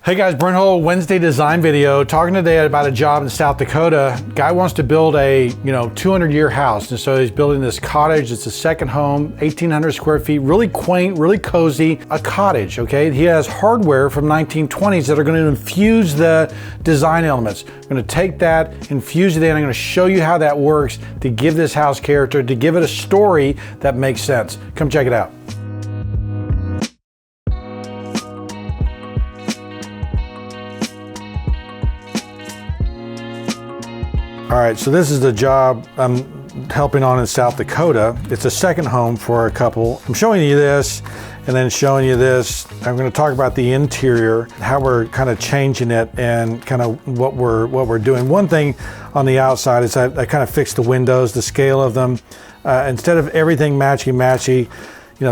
Hey guys, Brent Hull, Wednesday design video. Talking today about a job in South Dakota. Guy wants to build a 200-year house, and so he's building this cottage. It's a second home, 1,800 square feet, really quaint, really cozy, a cottage, okay? He has hardware from 1920s that are going to infuse the design elements. I'm going to take that, infuse it in. I'm going to show you how that works to give this house character, to give it a story that makes sense. Come check it out. All right, so this is the job I'm helping on in South Dakota. It's a second home for a couple. I'm showing you this and then showing you this. I'm going to talk about the interior, how we're kind of changing it and kind of what we're doing. One thing on the outside is I kind of fixed the windows, the scale of them. Instead of everything matchy-matchy,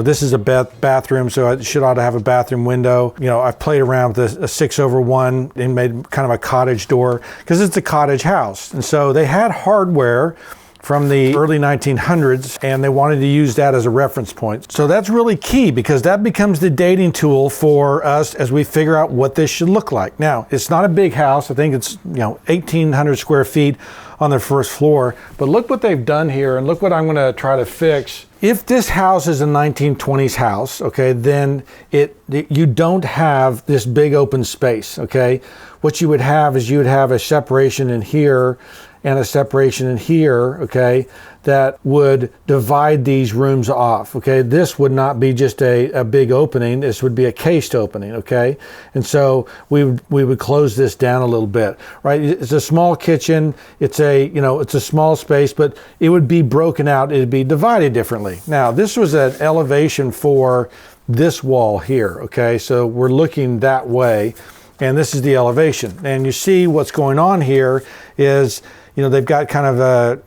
this is a bathroom, so it ought to have a bathroom window. I've played around with a 6/1 and made kind of a cottage door because it's a cottage house. And so they had hardware from the early 1900s and they wanted to use that as a reference point. So that's really key because that becomes the dating tool for us as we figure out what this should look like. Now, it's not a big house. I think it's 1,800 square feet on the first floor, but look what they've done here and look what I'm going to try to fix. If this house is a 1920s house, okay, then you don't have this big open space, okay? What you would have is you would have a separation in here and a separation in here, okay, that would divide these rooms off, okay? This would not be just a big opening. This would be a cased opening, okay? And so we would close this down a little bit, right? It's a small kitchen. It's it's a small space, but it would be broken out. It'd be divided differently. Now, this was an elevation for this wall here, okay? So we're looking that way, and this is the elevation. And you see what's going on here is they've got kind of a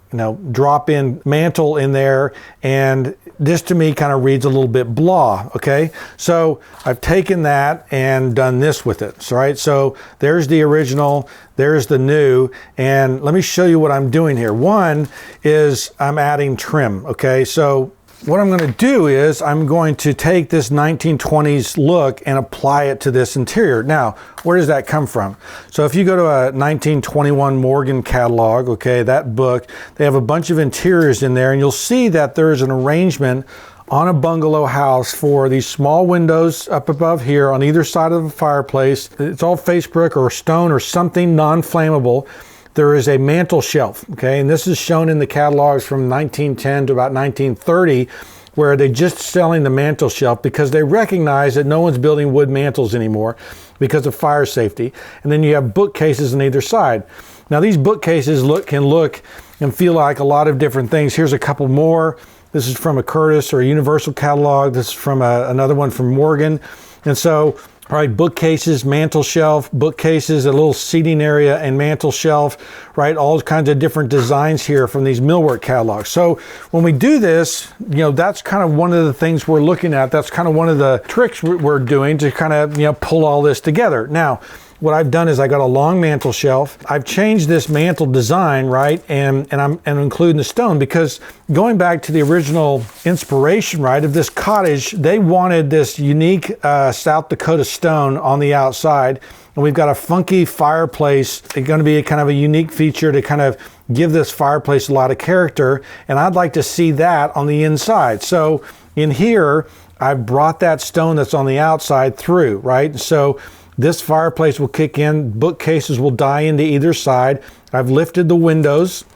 drop-in mantle in there, and this to me kind of reads a little bit blah, okay? So I've taken that and done this with it, right? So there's the original, there's the new, and let me show you what I'm doing here. One is I'm adding trim, okay? So what I'm going to do is I'm going to take this 1920s look and apply it to this interior. Now, where does that come from? So if you go to a 1921 Morgan catalog, okay, that book, they have a bunch of interiors in there, and you'll see that there's an arrangement on a bungalow house for these small windows up above here on either side of the fireplace. It's all face brick or stone or something non-flammable. There is a mantle shelf, okay, and this is shown in the catalogs from 1910 to about 1930, where they're just selling the mantle shelf because they recognize that no one's building wood mantles anymore because of fire safety. And then you have bookcases on either side. Now these bookcases can look and feel like a lot of different things. Here's a couple more. This is from a Curtis or a Universal catalog. This is from another one from Morgan. And so, all right, bookcases, mantle shelf, bookcases, a little seating area and mantle shelf, right? All kinds of different designs here from these millwork catalogs. So when we do this, that's kind of one of the things we're looking at. That's kind of one of the tricks we're doing to kind of, pull all this together. Now, what I've done is I got a long mantle shelf. I've changed this mantle design, right? And I'm including the stone because going back to the original inspiration, right, of this cottage, they wanted this unique South Dakota stone on the outside. And we've got a funky fireplace. It's going to be kind of a unique feature to kind of give this fireplace a lot of character. And I'd like to see that on the inside. So in here, I've brought that stone that's on the outside through, right? So this fireplace will kick in, bookcases will die into either side. I've lifted the windows,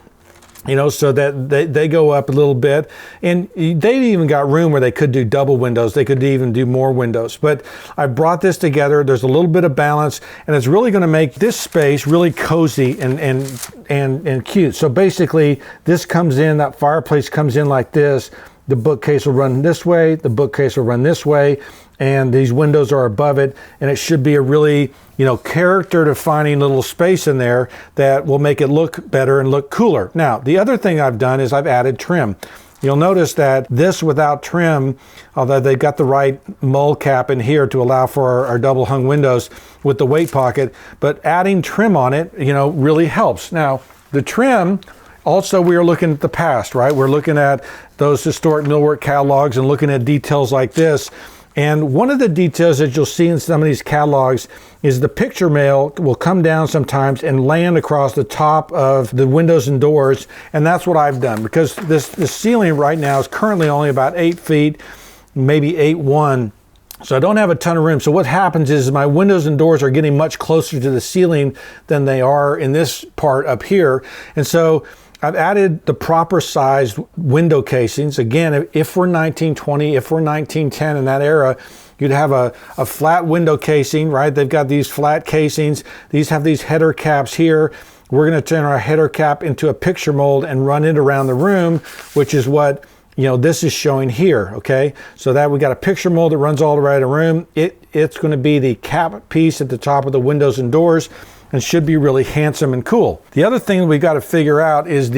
so that they go up a little bit. And they even got room where they could do double windows. They could even do more windows. But I brought this together. There's a little bit of balance, and it's really going to make this space really cozy and cute. So basically, this comes in, that fireplace comes in like this. The bookcase will run this way, the bookcase will run this way, and these windows are above it, and it should be a really, character defining little space in there that will make it look better and look cooler. Now, the other thing I've done is I've added trim. You'll notice that this without trim, although they've got the right mull cap in here to allow for our double hung windows with the weight pocket, but adding trim on it, really helps. Now, the trim, also, we are looking at the past, right? We're looking at those historic millwork catalogs and looking at details like this. And one of the details that you'll see in some of these catalogs is the picture mail will come down sometimes and land across the top of the windows and doors, and that's what I've done, because the ceiling right now is currently only about 8 feet, maybe 8'1". So I don't have a ton of room. So what happens is my windows and doors are getting much closer to the ceiling than they are in this part up here. And so I've added the proper sized window casings. Again, if we're 1920, if we're 1910 in that era, you'd have a flat window casing, right? They've got these flat casings. These have these header caps here. We're going to turn our header cap into a picture mold and run it around the room, which is what this is showing here, okay? So that we got a picture mold that runs all around the room. It's going to be the cap piece at the top of the windows and doors, and should be really handsome and cool. The other thing we got to figure out is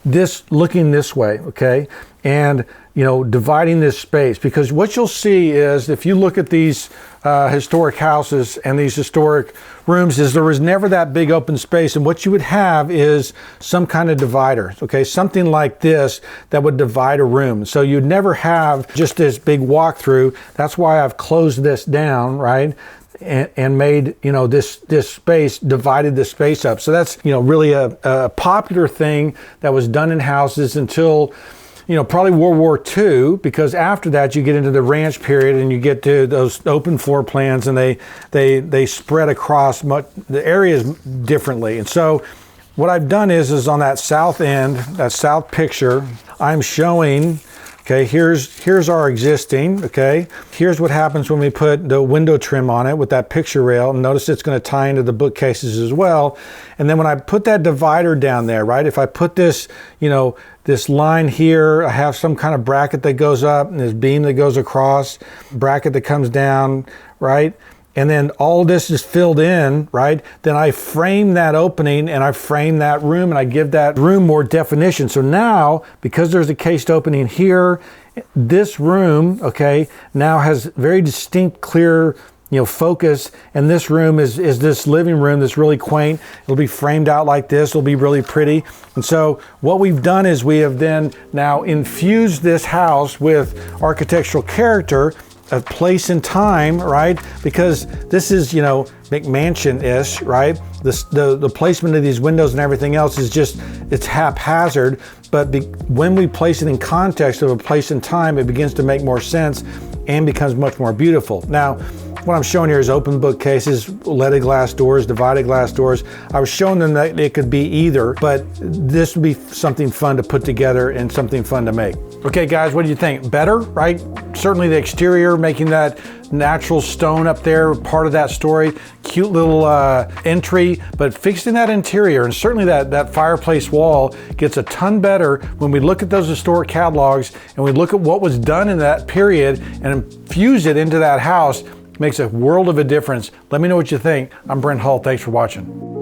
this looking this way, okay? And dividing this space, because what you'll see is if you look at these historic houses and these historic rooms, is there was never that big open space, and what you would have is some kind of divider, okay? Something like this that would divide a room. So you'd never have just this big walkthrough. That's why I've closed this down, right? And made this space, divided the space up. So that's really a popular thing that was done in houses until probably World War II, because after that you get into the ranch period and you get to those open floor plans, and they spread across the areas differently. And so what I've done is on that south end, that south picture, I'm showing, okay, here's our existing, okay? Here's what happens when we put the window trim on it with that picture rail. Notice it's going to tie into the bookcases as well. And then when I put that divider down there, right? If I put this, this line here, I have some kind of bracket that goes up and this beam that goes across, bracket that comes down, right? And then all this is filled in, right? Then I frame that opening and I frame that room and I give that room more definition. So now, because there's a cased opening here, this room, okay, now has very distinct, clear, focus. And this room is this living room that's really quaint. It'll be framed out like this. It'll be really pretty. And so what we've done is we have then now infused this house with architectural character, a place and time, right? Because this is, McMansion-ish, right? The placement of these windows and everything else is just, it's haphazard. But when we place it in context of a place and time, it begins to make more sense and becomes much more beautiful. Now, what I'm showing here is open bookcases, leaded glass doors, divided glass doors. I was showing them that it could be either, but this would be something fun to put together and something fun to make. Okay, guys, what do you think? Better, right? Certainly the exterior, making that natural stone up there part of that story. Cute little entry, but fixing that interior, and certainly that fireplace wall gets a ton better when we look at those historic catalogs and we look at what was done in that period and infuse it into that house. Makes a world of a difference. Let me know what you think. I'm Brent Hull. Thanks for watching.